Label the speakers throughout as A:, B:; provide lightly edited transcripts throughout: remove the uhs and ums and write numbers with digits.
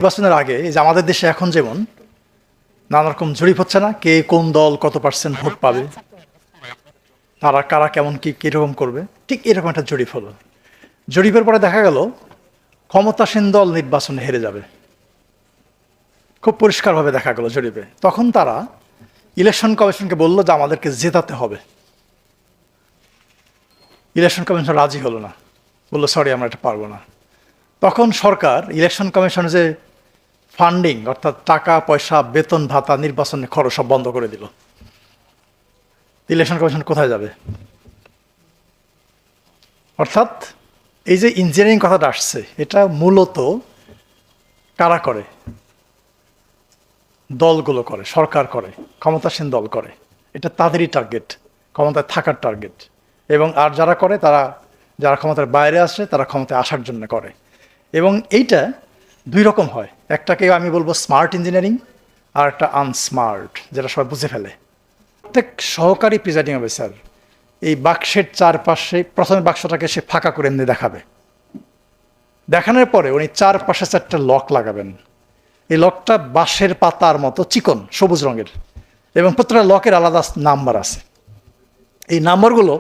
A: নির্বাচনের আগে এই যে আমাদের দেশে এখন যেমন নানা রকম জরিপ হচ্ছে না, কে কোন দল কত পার্সেন্ট ভোট পাবে, তারা কারা কেমন কি কিরকম করবে, ঠিক এরকম একটা জরিপ হলো। জরিপের পরে দেখা গেল ক্ষমতাসীন দল নির্বাচনে হেরে যাবে, খুব পরিষ্কারভাবে দেখা গেল জরিপে। তখন তারা ইলেকশন কমিশনকে বললো যে আমাদেরকে জেতাতে হবে। ইলেকশন কমিশন রাজি হলো না, বললো সরি আমরা এটা পারবো না। তখন সরকার ইলেকশন কমিশনের যে ফান্ডিং অর্থাৎ টাকা পয়সা বেতন ভাতা নির্বাচনের খরচ সব বন্ধ করে দিল। ইলেকশন কমিশন কোথায় যাবে? অর্থাৎ এই যে ইঞ্জিনিয়ারিং কথাটা আসছে, এটা মূলত কারা করে? দলগুলো করে, সরকার করে, ক্ষমতাসীন দল করে। এটা তাদেরই টার্গেট, ক্ষমতায় থাকার টার্গেট। এবং আর যারা করে তারা, যারা ক্ষমতার বাইরে আসে তারা ক্ষমতায় আসার জন্য করে। এবং এইটা দুই রকম হয়, একটাকে আমি বলবো স্মার্ট ইঞ্জিনিয়ারিং, আর একটা আনস্মার্ট, যেটা সবাই বুঝে ফেলে। প্রত্যেক সহকারী প্রিজাইডিং অফিসার এই বাক্সের চারপাশে প্রথমে বাক্সটাকে সে ফাঁকা করে এনে দেখাবে। দেখানোর পরে উনি চারপাশে চারটা লক লাগাবেন। এই লকটা বাঁশের পাতার মতো চিকন, সবুজ রঙের, এবং প্রত্যেকটা লকের আলাদা নাম্বার আছে। এই নাম্বারগুলো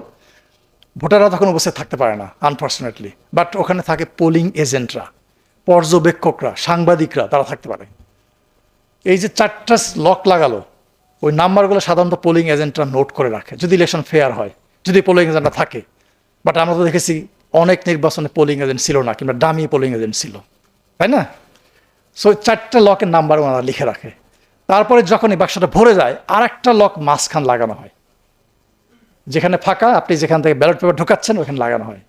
A: ভোটাররা তখন উপস্থিত থাকতে পারে না আনফর্চুনেটলি, বাট ওখানে থাকে পোলিং এজেন্টরা, পর্যবেক্ষকরা, সাংবাদিকরা, তারা থাকতে পারে। এই যে চারটা লক লাগালো, ওই নাম্বারগুলো সাধারণত পোলিং এজেন্টরা নোট করে রাখে যদি ইলেকশন ফেয়ার হয়, যদি পোলিং এজেন্টরা থাকে। বাট আমরা তো দেখেছি অনেক নির্বাচনে পোলিং এজেন্ট ছিল না, কিংবা ডামি পোলিং এজেন্ট ছিল, তাই না? সো চারটা লকের নাম্বার ওনারা লিখে রাখে। তারপরে যখন এই বাক্সটা ভরে যায়, আর একটা লক মাঝখান লাগানো হয়, যেখানে ফাঁকা, আপনি যেখান থেকে ব্যালট পেপার ঢোকাচ্ছেন ওখানে লাগানো হয়।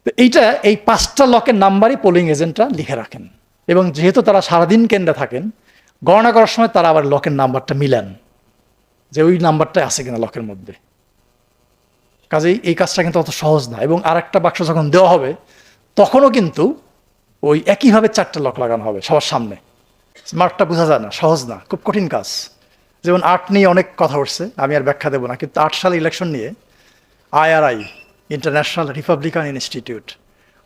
A: তো এইটা, এই পাঁচটা লকের নাম্বারই পোলিং এজেন্টরা লিখে রাখেন। এবং যেহেতু তারা সারাদিন কেন্দ্রে থাকেন, গণনা করার সময় তারা আবার লকের নাম্বারটা মিলান, যে ওই নাম্বারটা আছে কিনা লকের মধ্যে। কাজেই এই কাজটা কিন্তু অত সহজ না। এবং আর একটা বাক্স যখন দেওয়া হবে, তখনও কিন্তু ওই একইভাবে চারটা লক লাগানো হবে সবার সামনে। স্মার্টটা বোঝা যায় না, সহজ না, খুব কঠিন কাজ। যেমন আর্ট নিয়ে অনেক কথা উঠছে, আমি আর ব্যাখ্যা দেবো না, কিন্তু 8 সালে ইলেকশন নিয়ে IRI, ইন্টারন্যাশনাল রিপাবলিকান ইনস্টিটিউট,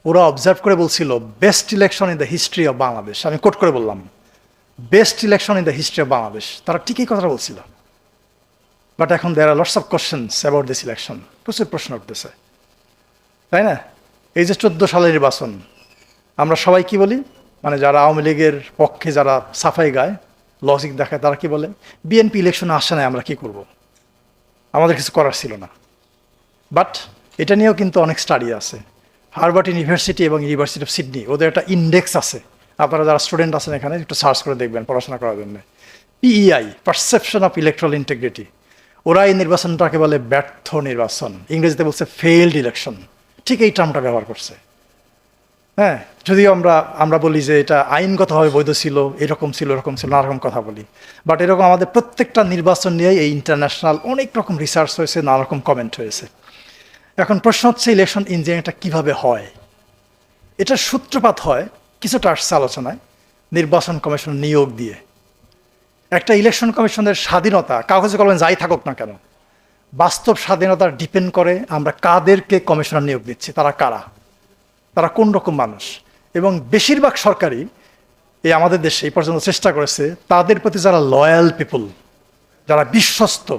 A: ওরা অবজার্ভ করে বলছিল best election in the history of Bangladesh. আমি কোট করে বললাম best election in the history of Bangladesh. তারা ঠিকই কথা বলছিল। বাট এখন there are lots of questions about this election, প্রচুর প্রশ্ন উঠতেছে, তাই না? এই যে 14 সালের নির্বাচন, আমরা সবাই কি বলি, মানে যারা আওয়ামী লীগের পক্ষে যারা সাফাই গায়, লজিক দেখায়, তারা কি বলে, বিএনপি ইলেকশনে আসে না, আমরা কি করব, আমাদের কিছু করার ছিল না। বাট এটা নিয়েও কিন্তু অনেক স্টাডি আছে। হার্ভার্ড ইউনিভার্সিটি এবং ইউনিভার্সিটি অফ সিডনি, ওদের একটা ইন্ডেক্স আছে, আপনারা যারা স্টুডেন্ট আছেন এখানে একটু সার্চ করে দেখবেন পড়াশোনা করার জন্য। PEI, perception of electoral integrity. ওরা এই নির্বাচনটাকে বলে ব্যর্থ নির্বাচন, ইংরেজিতে বলছে ফেইল্ড ইলেকশন, ঠিক এই টার্মটা ব্যবহার করছে। হ্যাঁ, যদিও আমরা বলি যে এটা আইনগতভাবে বৈধ ছিল, এরকম ছিল, এরকম ছিল, নানা রকম কথা বলি। বাট এরকম আমাদের প্রত্যেকটা নির্বাচন নিয়ে এই ইন্টারন্যাশনাল অনেক রকম রিসার্চ হয়েছে, নানা রকম কমেন্ট হয়েছে। এখন প্রশ্ন হচ্ছে ইলেকশন ইঞ্জিনিয়ারিংটা কীভাবে হয়? এটার সূত্রপাত হয় কিছুটা আসছে আলোচনায়, নির্বাচন কমিশন নিয়োগ দিয়ে। একটা ইলেকশন কমিশনের স্বাধীনতা, কাগজে কলমে যাই থাকুক না কেন, বাস্তব স্বাধীনতা ডিপেন্ড করে আমরা কাদেরকে কমিশনার নিয়োগ দিচ্ছি, তারা কারা, তারা কোন রকম মানুষ। এবং বেশিরভাগ সরকারই এই আমাদের দেশে এই পর্যন্ত চেষ্টা করেছে তাদের প্রতি যারা লয়াল পিপল, যারা বিশ্বস্ত,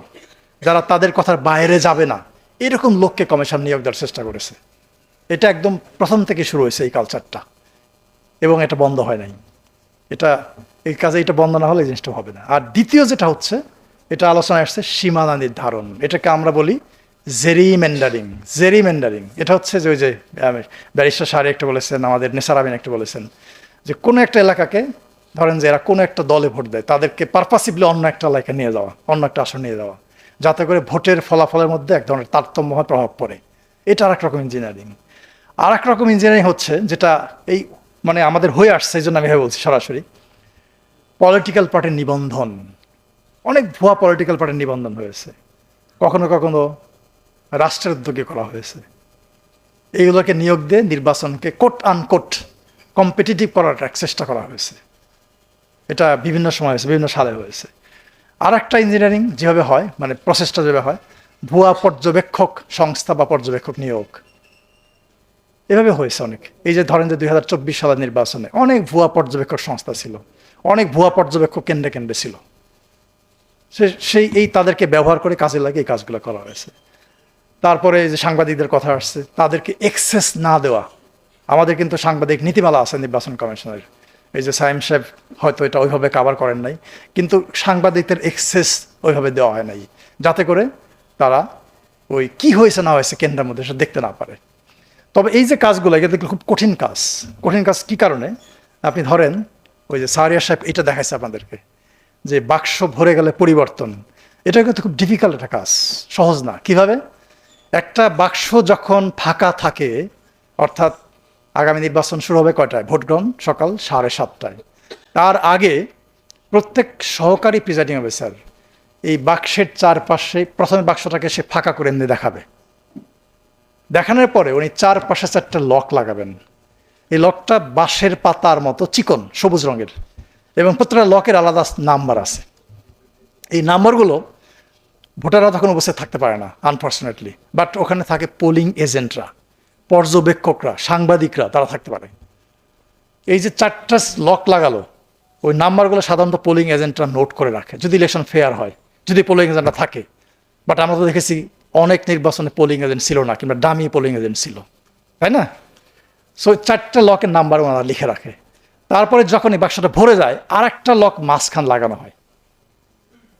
A: যারা তাদের কথার বাইরে যাবে না, এরকম লোককে কমিশন নিয়োগ দেওয়ার চেষ্টা করেছে। এটা একদম প্রথম থেকে শুরু হয়েছে এই কালচারটা, এবং এটা বন্ধ হয় নাই। এই কাজে এটা বন্ধ না হলে এই জিনিসটা হবে না। আর দ্বিতীয় যেটা হচ্ছে, এটা আলোচনায় আসছে সীমানা নির্ধারণ, এটাকে আমরা বলি জেরিমেন্ডারিং। জেরিমেন্ডারিং এটা হচ্ছে যে ওই যে ব্যারিস্টার সাহেব একটু বলেছেন, আমাদের নেসার আমিন একটু বলেছেন, যে কোনো একটা এলাকাকে ধরেন যে এরা কোনো একটা দলে ভোট দেয়, তাদেরকে পারপাসিভলি অন্য একটা এলাকায় নিয়ে যাওয়া, অন্য একটা আসন নিয়ে যাওয়া, যাতে করে ভোটের ফলাফলের মধ্যে এক ধরনের তারতম্যময় প্রভাব পড়ে। এটা আর এক রকম ইঞ্জিনিয়ারিং। আর এক রকম ইঞ্জিনিয়ারিং হচ্ছে যেটা এই মানে আমাদের হয়ে আসছে, এই জন্য আমি বলছি সরাসরি, পলিটিক্যাল পার্টির নিবন্ধন। অনেক ভুয়া পলিটিক্যাল পার্টির নিবন্ধন হয়েছে, কখনো কখনো রাষ্ট্রের উদ্যোগে করা হয়েছে। এইগুলোকে নিয়োগ দিয়ে নির্বাচনকে কোট আনকোট কম্পিটিটিভ করার চেষ্টা করা হয়েছে। এটা বিভিন্ন সময় হয়েছে, বিভিন্ন সালে হয়েছে। আর একটা ইঞ্জিনিয়ারিং যেভাবে হয়, মানে প্রসেসটা যেভাবে হয়, ভুয়া পর্যবেক্ষক সংস্থা বা পর্যবেক্ষক নিয়োগ। এভাবে হয়েছে অনেক। এই যে ধরেন যে 2024 সালের নির্বাচনে অনেক ভুয়া পর্যবেক্ষক সংস্থা ছিল, অনেক ভুয়া পর্যবেক্ষক কেন্দ্রে কেন্দ্রে ছিল, এই তাদেরকে ব্যবহার করে কাজে লাগে এই কাজগুলো করা হয়েছে। তারপরে যে সাংবাদিকদের কথা আসছে, তাদেরকে এক্সেস না দেওয়া। আমাদের কিন্তু সাংবাদিক নীতিমালা আছে নির্বাচন কমিশনের, এই যে সাইম সাহেব হয়তো এটা ওইভাবে কাভার করেন নাই, কিন্তু সাংবাদিকদের এক্সেস ওইভাবে দেওয়া হয় নাই, যাতে করে তারা ওই কি হয়েছে না হয়েছে কেন্দ্রের মধ্যে সেটা দেখতে না পারে। তবে এই যে কাজগুলো এটা দেখলে খুব কঠিন কাজ। কঠিন কাজ কি কারণে? আপনি ধরেন ওই যে সারিয়া সাহেব এটা দেখাইছে আপনাদেরকে যে বাক্স ভরে গেলে পরিবর্তন, এটা কিন্তু খুব ডিফিকাল্ট একটা কাজ, সহজ না। কিভাবে? একটা বাক্স যখন ফাঁকা থাকে, অর্থাৎ আগামী নির্বাচন শুরু হবে কয়টায়? ভোট গ্রহণ সকাল 7:30টায়। তার আগে প্রত্যেক সহকারী প্রিজাইডিং অফিসার এই বাক্সের চারপাশে প্রথমে বাক্সটাকে সে ফাঁকা করে এমনি দেখাবে। দেখানোর পরে উনি চারপাশে 4টা লক লাগাবেন। এই লকটা বাঁশের পাতার মতো চিকন, সবুজ রঙের, এবং প্রত্যেকটা লকের আলাদা নাম্বার আছে। এই নাম্বারগুলো ভোটাররা তখন উপস্থিত থাকতে পারে না আনফর্চুনেটলি, বাট ওখানে থাকে পোলিং এজেন্টরা, পর্যবেক্ষকরা, সাংবাদিকরা, তারা থাকতে পারে। এই যে 4টা লক লাগালো, ওই নাম্বারগুলো সাধারণত পোলিং এজেন্টরা নোট করে রাখে যদি ইলেকশন ফেয়ার হয়, যদি পোলিং এজেন্টরা থাকে। বাট আমরা তো দেখেছি অনেক নির্বাচনে পোলিং এজেন্ট ছিল না, কিংবা ডামি পোলিং এজেন্ট ছিল, তাই না? সো 4টা লকের নাম্বার ওনারা লিখে রাখে। তারপরে যখন এই বাক্সটা ভরে যায়, আর একটা লক মাঝখান লাগানো হয়,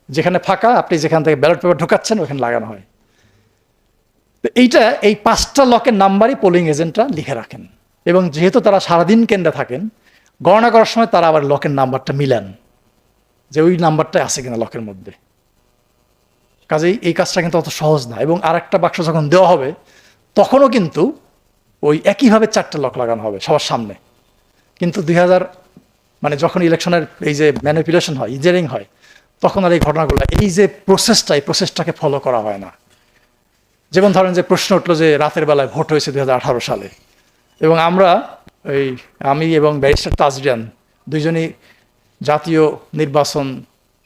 A: যেখানে ফাঁকা, আপনি যেখান থেকে ব্যালট পেপার ঢোকাচ্ছেন ওখানে লাগানো হয়। তো এই 5টা লকের নাম্বারই পোলিং এজেন্টরা লিখে রাখেন, এবং যেহেতু তারা সারাদিন কেন্দ্রে থাকেন, গণনা করার সময় তারা আবার লকের নাম্বারটা মিলান যে ওই নাম্বারটা আছে কিনা লকের মধ্যে। কাজেই এই কাজটা কিন্তু অত সহজ না। এবং আর একটা বাক্স যখন দেওয়া হবে, তখনও কিন্তু ওই একইভাবে 4টা লক লাগানো হবে সবার সামনে। কিন্তু 2000 মানে যখন ইলেকশনের এই যে ম্যানিপুলেশন হয়, ইঞ্জিনিয়ারিং হয়, তখন আর এই ঘটনাগুলো, এই যে এই প্রসেসটাকে ফলো করা হয় না। যেমন ধরেন যে প্রশ্ন উঠলো যে রাতের বেলায় ভোট হয়েছে 2018 সালে, এবং আমি এবং ব্যারিস্টার তাজরিয়ান দুইজনই জাতীয় নির্বাচন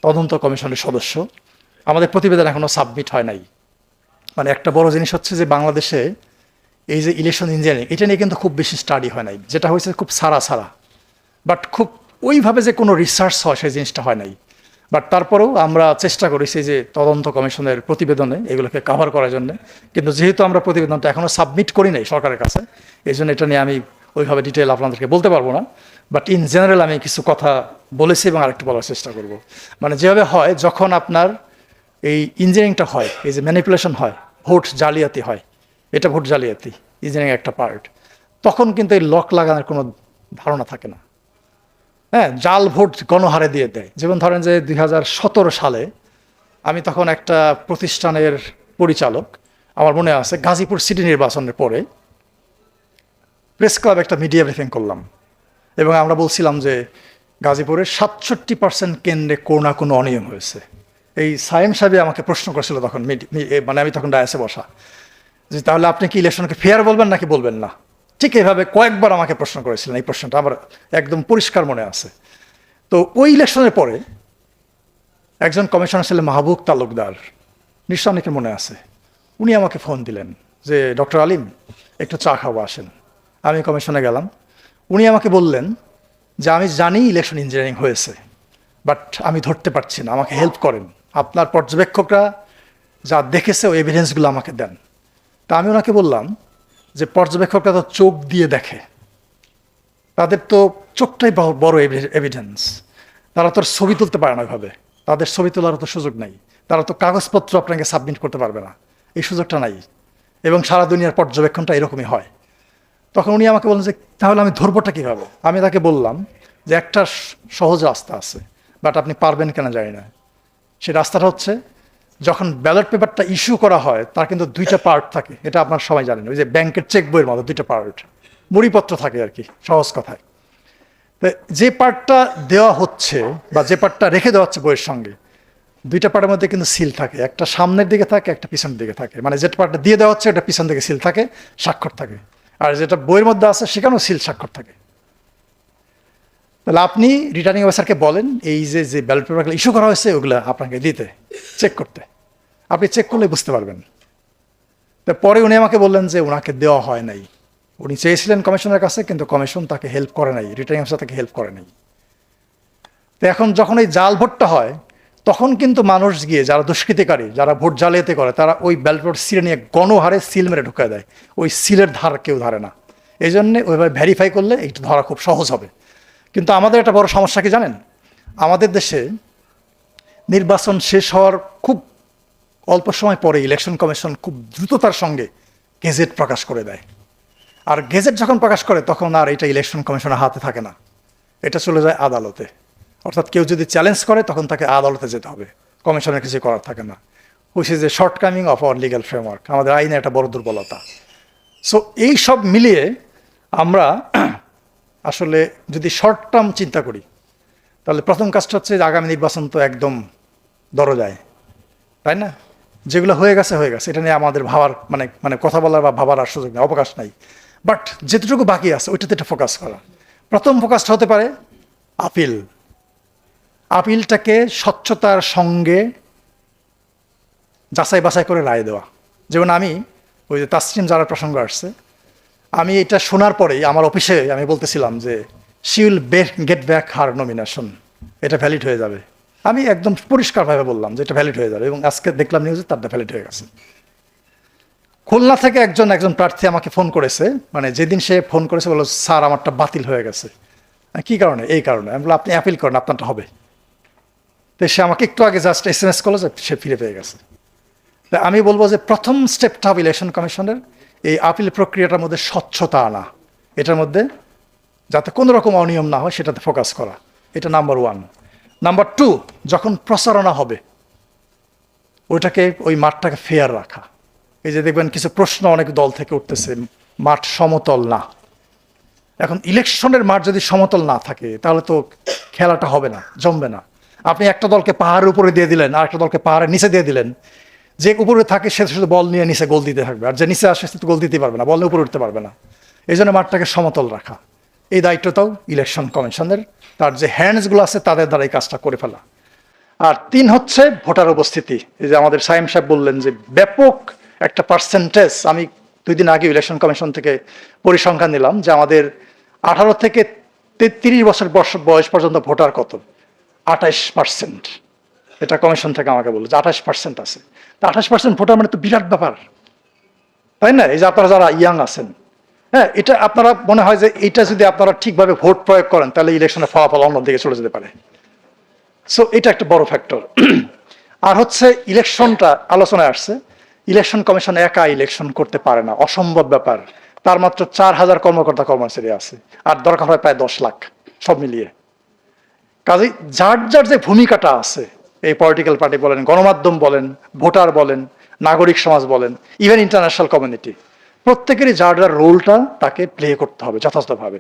A: তদন্ত কমিশনের সদস্য। আমাদের প্রতিবেদন এখনো সাবমিট হয় নাই। মানে একটা বড় জিনিস হচ্ছে যে বাংলাদেশে এই যে ইলেকশন ইঞ্জিনিয়ারিং, এটা নিয়ে কিন্তু খুব বেশি স্টাডি হয় নাই। যেটা হয়েছে খুব সারা, বাট খুব ওইভাবে যে কোনো রিসার্চ হয় সেই জিনিসটা হয় নাই। বাট তারপরেও আমরা চেষ্টা করেছি যে তদন্ত কমিশনের প্রতিবেদনে এগুলোকে কাভার করার জন্য। কিন্তু যেহেতু আমরা প্রতিবেদনটা এখনও সাবমিট করি নাই সরকারের কাছে, এই জন্য এটা নিয়ে আমি ওইভাবে ডিটেল আপনাদেরকে বলতে পারবো না। বাট ইন জেনারেল আমি কিছু কথা বলেছি এবং আরেকটু বলার চেষ্টা করব। মানে যেভাবে হয়, যখন আপনার এই ইঞ্জিনিয়ারিংটা হয়, এই যে ম্যানিপুলেশন হয়, ভোট জালিয়াতি হয়, এটা ভোট জালিয়াতি ইঞ্জিনিয়ারিং একটা পার্ট, তখন কিন্তু এই লক লাগানোর কোনো ধারণা থাকে না। হ্যাঁ, জাল ভোট গণহারে দিয়ে দেয়। যেমন ধরেন যে 2017 সালে আমি তখন একটা প্রতিষ্ঠানের পরিচালক, আমার মনে আছে গাজীপুর সিটি নির্বাচনের পরে প্রেস ক্লাব একটা মিডিয়া ব্রিফিং করলাম, এবং আমরা বলছিলাম যে গাজীপুরের 67% কেন্দ্রে কোনো না কোনো অনিয়ম হয়েছে। এই সাইম সাহেব আমাকে প্রশ্ন করেছিল তখন, মানে আমি তখন ডায়াসে বসা, যে তাহলে আপনি কি ইলেকশনকে ফেয়ার বলবেন নাকি বলবেন না? ঠিক এইভাবে কয়েকবার আমাকে প্রশ্ন করেছিলেন। এই প্রশ্নটা আমার একদম পরিষ্কার মনে আছে। তো ওই ইলেকশনের পরে একজন কমিশনার ছিলেন মাহবুব তালুকদার, নিশ্চয় অনেকে মনে আছে। উনি আমাকে ফোন দিলেন যে ডক্টর আলিম, একটু চা খাবো, আসেন। আমি কমিশনে গেলাম। উনি আমাকে বললেন যে আমি জানি ইলেকশন ইঞ্জিনিয়ারিং হয়েছে, বাট আমি ধরতে পারছি না, আমাকে হেল্প করেন। আপনার পর্যবেক্ষকরা যা দেখেছে ওই এভিডেন্সগুলো আমাকে দেন। তা আমি ওনাকে বললাম যে পর্যবেক্ষকরা তো চোখ দিয়ে দেখে, তাদের তো চোখটাই বড় এভিডেন্স। তারা তো ছবি তুলতে পারে না ওইভাবে, তাদের ছবি তোলার তো সুযোগ নাই। তারা তো কাগজপত্র আপনাকে সাবমিট করতে পারবে না, এই সুযোগটা নাই। এবং সারা দুনিয়ার পর্যবেক্ষণটা এরকমই হয়। তখন উনি আমাকে বললেন যে তাহলে আমি ধরবোটা কীভাবে? আমি তাকে বললাম যে একটা সহজ রাস্তা আছে, বাট আপনি পারবেন কেন জানি না। সেই রাস্তাটা হচ্ছে, যখন ব্যালট পেপারটা ইস্যু করা হয় তার কিন্তু 2টা পার্ট থাকে, এটা আপনার সবাই জানেন। ওই যে ব্যাংকের চেক বইয়ের মতো 2টা পার্ট, মুড়িপত্র থাকে আর কি, সহজ কথায়। তো যে পার্টটা দেওয়া হচ্ছে বা যে পার্টটা রেখে দেওয়া হচ্ছে বইয়ের সঙ্গে, 2টা পার্টের মধ্যে কিন্তু সিল থাকে, একটা সামনের দিকে থাকে, একটা পিছনের দিকে থাকে। মানে যেটা পার্টটা দিয়ে দেওয়া হচ্ছে ওটা পিছন দিকে সিল থাকে, স্বাক্ষর থাকে। আর যেটা বইয়ের মধ্যে আছে সেখানেও সিল স্বাক্ষর থাকে। তাহলে আপনি রিটার্নিং অফিসারকে বলেন এই যে ব্যালট পেপারগুলো ইস্যু করা হয়েছে ওগুলো আপনাকে দিতে, চেক করতে। আপনি চেক করলে বুঝতে পারবেন। তো পরে উনি আমাকে বললেন যে ওনাকে দেওয়া হয় নাই, উনি চেয়েছিলেন কমিশনের কাছে, কিন্তু কমিশন তাকে হেল্প করে নাই, রিটার্নিং অফিসার তাকে হেল্প করে নাই। তো এখন যখন এই জাল ভোটটা হয়, তখন কিন্তু মানুষ গিয়ে, যারা দুষ্কৃতিকারী, যারা ভোট জালিয়াতি করে, তারা ওই ব্যালট পেপার সিলে নিয়ে গণহারে সিল মেরে ঢুকিয়ে দেয়। ওই সিলের ধার কেউ ধারে না। এই জন্যে ওইভাবে ভেরিফাই করলে এইটা ধরা খুব সহজ হবে। কিন্তু আমাদের একটা বড় সমস্যা কি জানেন? আমাদের দেশে নির্বাচন শেষ হওয়ার খুব অল্প সময় পরে ইলেকশন কমিশন খুব দ্রুততার সঙ্গে গেজেট প্রকাশ করে দেয়। আর গেজেট যখন প্রকাশ করে, তখন আর এটা ইলেকশন কমিশনের হাতে থাকে না, এটা চলে যায় আদালতে। অর্থাৎ কেউ যদি চ্যালেঞ্জ করে, তখন তাকে আদালতে যেতে হবে, কমিশনের কিছু করার থাকে না। Which is a shortcoming of our legal framework, আমাদের আইনের একটা বড় দুর্বলতা। সো এই সব মিলিয়ে আমরা আসলে যদি শর্ট টার্ম চিন্তা করি, তাহলে প্রথম কাজটা হচ্ছে যে আগামী নির্বাচন তো একদম দরজায়, তাই না? যেগুলো হয়ে গেছে হয়ে গেছে, এটা নিয়ে আমাদের ভাবার মানে কথা বলার বা ভাবার আর সুযোগ নেই, অবকাশ নাই। বাট যেটুকু বাকি আছে ওইটাতে একটা ফোকাস করা। প্রথম ফোকাসটা হতে পারে আপিল। আপিলটাকে স্বচ্ছতার সঙ্গে যাচাই বাছাই করে রায় দেওয়া। যেমন আমি ওই যে তাসনিম যারা প্রসঙ্গ আসছে, আমি এটা শোনার পরেই আমার অফিসে আমি বলতেছিলাম যে she will get back her nomination, এটা ভ্যালিড হয়ে যাবে। আমি একদম পরিষ্কারভাবে বললাম যে এটা ভ্যালিড হয়ে যাবে, এবং আজকে দেখলাম নিউজে তারটা ভ্যালিড হয়ে গেছে। খুলনা থেকে একজন প্রার্থী আমাকে ফোন করেছে, মানে যেদিন সে ফোন করেছে বললো, স্যার আমারটা বাতিল হয়ে গেছে। কী কারণে? এই কারণে। আমি বললাম আপনি অ্যাপিল করেন, আপনারটা হবে। তো সে আমাকে একটু আগে জাস্ট SMS করলো যে সে ফিরে পেয়ে গেছে। তা আমি বলবো যে প্রথম স্টেপটা হবে ইলেকশন কমিশনের এই আপিল প্রক্রিয়াটার মধ্যে স্বচ্ছতা আনা, এটার মধ্যে যাতে কোনো রকম অনিয়ম না হয় সেটাতে ফোকাস করা, এটা নাম্বার 1। নাম্বার 2, যখন প্রচারণা হবে ওইটাকে, ওই মাঠটাকে ফেয়ার রাখা। এই যে দেখবেন কিছু প্রশ্ন অনেক দল থেকে উঠতেছে, মাঠ সমতল না। এখন ইলেকশনের মাঠ যদি সমতল না থাকে, তাহলে তো খেলাটা হবে না, জমবে না। আপনি একটা দলকে পাহাড়ের উপরে দিয়ে দিলেন, আর একটা দলকে পাহাড়ের নিচে দিয়ে দিলেন। যে উপরে থাকে সে শুধু বল নিয়ে নিচে গোল দিতে থাকবে, আর যে নিচে আসে সে তো গোল দিতে পারবে না, বল নিয়ে উপরে উঠতে পারবে না। এই জন্য মাঠটাকে সমতল রাখা, এই দায়িত্বটাও ইলেকশন কমিশনের। তার যে হ্যান্ডসগুলো আছে তাদের দ্বারা এই কাজটা করে ফেলা। আর 3 হচ্ছে ভোটার উপস্থিতি। এই যে আমাদের সাইম সাহেব বললেন যে ব্যাপক একটা পার্সেন্টেজ, আমি 2 দিন আগে ইলেকশন কমিশন থেকে পরিসংখ্যান নিলাম যে আমাদের 18 থেকে 33 বছর বয়স পর্যন্ত ভোটার কত? 28%। এটা কমিশন থেকে আমাকে বললো যে 28% আছে। তা 28% ভোটার মানে তো বিরাট ব্যাপার, তাই না? এই যে আপনারা যারা ইয়াং আছেন, হ্যাঁ, এটা আপনারা মনে হয় যে এটা যদি আপনারা ঠিকভাবে ভোট প্রয়োগ করেন, তাহলে ইলেকশনের ফলাফল অন্যদিকে চলে যেতে পারে। সো এটা একটা বড় ফ্যাক্টর। আর হচ্ছে ইলেকশনটা আলোচনায় আসছে, ইলেকশন কমিশন একা ইলেকশন করতে পারে না, অসম্ভব ব্যাপার। তার মাত্র 4000 কর্মকর্তা কর্মচারী আছে, আর দরকার হয় প্রায় 10 লাখ সব মিলিয়ে। কাজেই যার যার যে ভূমিকাটা আছে, এই পলিটিক্যাল পার্টি বলেন, গণমাধ্যম বলেন, ভোটার বলেন, নাগরিক সমাজ বলেন, ইভেন ইন্টারন্যাশনাল কমিউনিটি, প্রত্যেকেরই যার যার রোলটা তাকে প্লে করতে হবে যথাযথভাবে।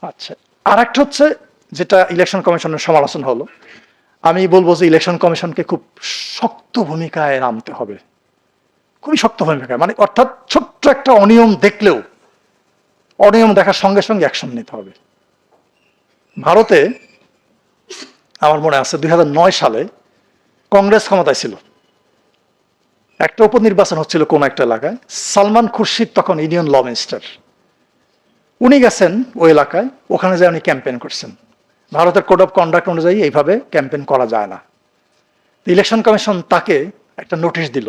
A: আচ্ছা, আর একটা হচ্ছে যেটা ইলেকশন কমিশনের সমালোচনা হলো, আমি বলবো যে ইলেকশন কমিশনকে খুব শক্ত ভূমিকায় নামতে হবে, খুবই শক্ত ভূমিকায়। মানে অর্থাৎ ছোট্ট একটা অনিয়ম দেখলেও অনিয়ম দেখার সঙ্গে সঙ্গে অ্যাকশন নিতে হবে। ভারতে আমার মনে আছে 2009 সালে কংগ্রেস ক্ষমতায় ছিল, একটা উপনির্বাচন হচ্ছিল কোন একটা এলাকায়। সালমান খুরশিদ তখন ইউনিয়ন ল মিনিস্টার, উনি গেছেন ওই এলাকায়, ওখানে যে উনি ক্যাম্পেইন করছেন। ভারতের কোড অফ কন্ডাক্ট অনুযায়ী এইভাবে ক্যাম্পেইন করা যায় না। ইলেকশন কমিশন তাকে একটা নোটিশ দিল,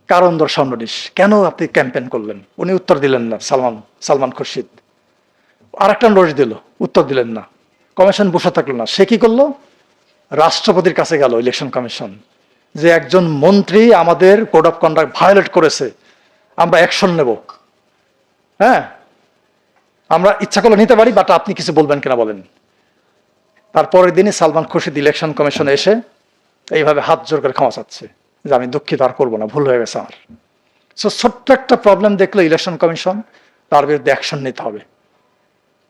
A: কারণ দর্শাও নোটিশ, কেন আপনি ক্যাম্পেইন করলেন? উনি উত্তর দিলেন না, সালমান খুরশিদ। আর একটা নোটিশ দিল, উত্তর দিলেন না। কমিশন বসে থাকলো না, সে কি করলো? রাষ্ট্রপতির কাছে গেল ইলেকশন কমিশন, যে একজন মন্ত্রী আমাদের কোড অফ কন্ডাক্ট ভায়োলেট করেছে, আমরা অ্যাকশন নেব। হ্যাঁ, আমরা ইচ্ছা করলে নিতে পারি, বাট আপনি কিছু বলবেন কিনা বলেন। তারপরের দিনই সালমান খুরশিদ ইলেকশন কমিশনে এসে এইভাবে হাত জোর করে ক্ষমা চাচ্ছে যে আমি দুঃখিত, আর করবো না, ভুল হয়ে গেছে আমার। সো ছোট্ট একটা প্রবলেম দেখলো ইলেকশন কমিশন, তার বিরুদ্ধে অ্যাকশন নিতে হবে।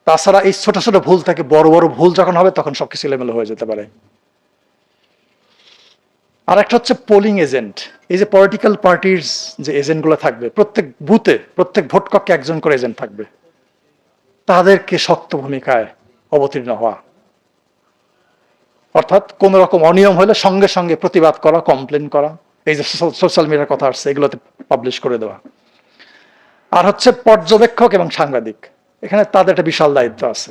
A: তাছাড়া এই ছোট ছোট ভুল থেকে বড় বড় ভুল যখন হবে, তখন সবকিছু এলোমেলো হয়ে যেতে পারে। আর একটা হচ্ছে পোলিং এজেন্ট। এই যে পলিটিক্যাল পার্টির যে এজেন্টগুলো থাকবে, প্রত্যেক বুথে, প্রত্যেক ভোট কক্ষে একজন করে এজেন্ট থাকবে, তাদেরকে শক্ত ভূমিকায় অবতীর্ণ হওয়া। অর্থাৎ কোন রকম অনিয়ম হলে সঙ্গে সঙ্গে প্রতিবাদ করা, কমপ্লেন করা, এই যে সোশ্যাল মিডিয়ার কথা আসছে এগুলোতে পাবলিশ করে দেওয়া। আর হচ্ছে পর্যবেক্ষক এবং সাংবাদিক, এখানে তাদের একটা বিশাল দায়িত্ব আছে।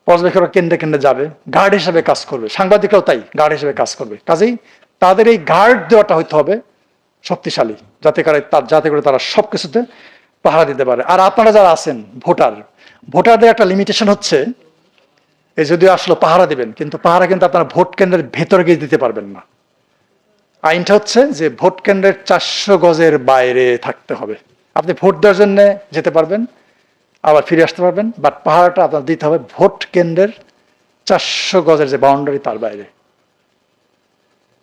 A: পর্যবেক্ষকরা কেন্দ্রে কেন্দ্রে যাবে, গার্ড হিসেবে কাজ করবে, সাংবাদিকরাও তাই গার্ড হিসেবে কাজ করবে। কাজেই তাদের এই গার্ড দেওয়াটা হইতে হবে শক্তিশালী, যাতে করে তারা সবকিছুতে পাহারা দিতে পারে। আর আপনারা যারা আছেন ভোটারদের একটা লিমিটেশন হচ্ছে, এই যদিও আসলে পাহারা দিবেন, কিন্তু পাহারা কিন্তু আপনারা ভোট কেন্দ্রের ভেতরে গিয়ে দিতে পারবেন না। আইনটা হচ্ছে যে ভোট কেন্দ্রের 400 গজের বাইরে থাকতে হবে। আপনি ভোট দেওয়ার জন্য যেতে পারবেন, আবার ফিরে আসতে পারবেন, বাট পাহারাটা আপনার দিতে হবে ভোট কেন্দ্রের 400 গজের যে বাউন্ডারি তার বাইরে।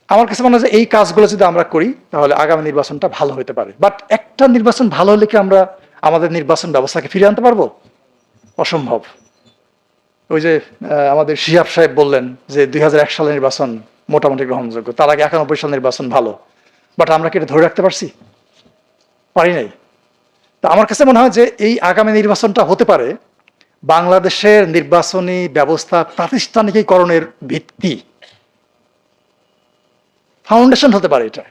A: আমার কাছে মনে হয় যে এই কাজগুলো যদি আমরা করি তাহলে আগামী নির্বাচনটা ভালো হতে পারে। বাট একটা নির্বাচন ভালো হলে কি আমরা আমাদের নির্বাচন ব্যবস্থাকে ফিরিয়ে আনতে পারবো? অসম্ভব। ওই যে আমাদের শিহাব সাহেব বললেন যে 2001 সালের নির্বাচন মোটামুটি গ্রহণযোগ্য, তার আগে 91 সালের নির্বাচন ভালো, বাট আমরা কি এটা ধরে রাখতে পারছি? পারি নাই। তা আমার কাছে মনে হয় যে এই আগামী নির্বাচনটা হতে পারে বাংলাদেশের নির্বাচনী ব্যবস্থা প্রাতিষ্ঠানিকীকরণের ভিত্তি, ফাউন্ডেশন হতে পারে এটা।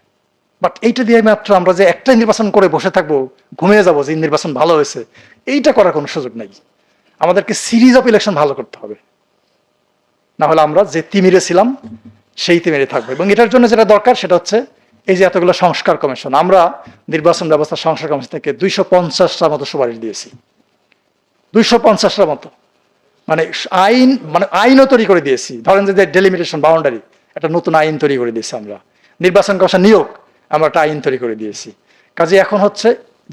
A: বাট এইটা দিয়ে মাত্র আমরা যে একটাই নির্বাচন করে বসে থাকবো, ঘুমিয়ে যাবো যে নির্বাচন ভালো হয়েছে, এইটা করার কোনো সুযোগ নেই। আমাদেরকে সিরিজ অফ ইলেকশন ভালো করতে হবে, না হলে আমরা যে তিমিরে ছিলাম সেই তিমিরে থাকবো। এবং এটার জন্য যেটা দরকার সেটা হচ্ছে এই যে এতগুলো সংস্কার কমিশন, আমরা নির্বাচন ব্যবস্থা সংস্কার কমিশন থেকে 250টার মতো সুপারিশ দিয়েছি, 250টার মতো। মানে আইনও তৈরি করে দিয়েছি। ধরেন যে ডেলিমিটেশন বাউন্ডারি, একটা নতুন আইন তৈরি করে দিয়েছি আমরা। নির্বাচন কমিশন নিয়োগ, আমরা একটা আইন তৈরি করে দিয়েছি। কাজে এখন হচ্ছে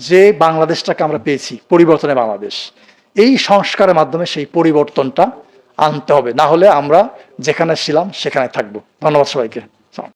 A: যে বাংলাদেশটাকে আমরা পেয়েছি, পরিবর্তনের বাংলাদেশ, এই সংস্কারের মাধ্যমে সেই পরিবর্তনটা আনতে হবে, না হলে আমরা যেখানে ছিলাম সেখানে থাকবো। ধন্যবাদ সবাইকে।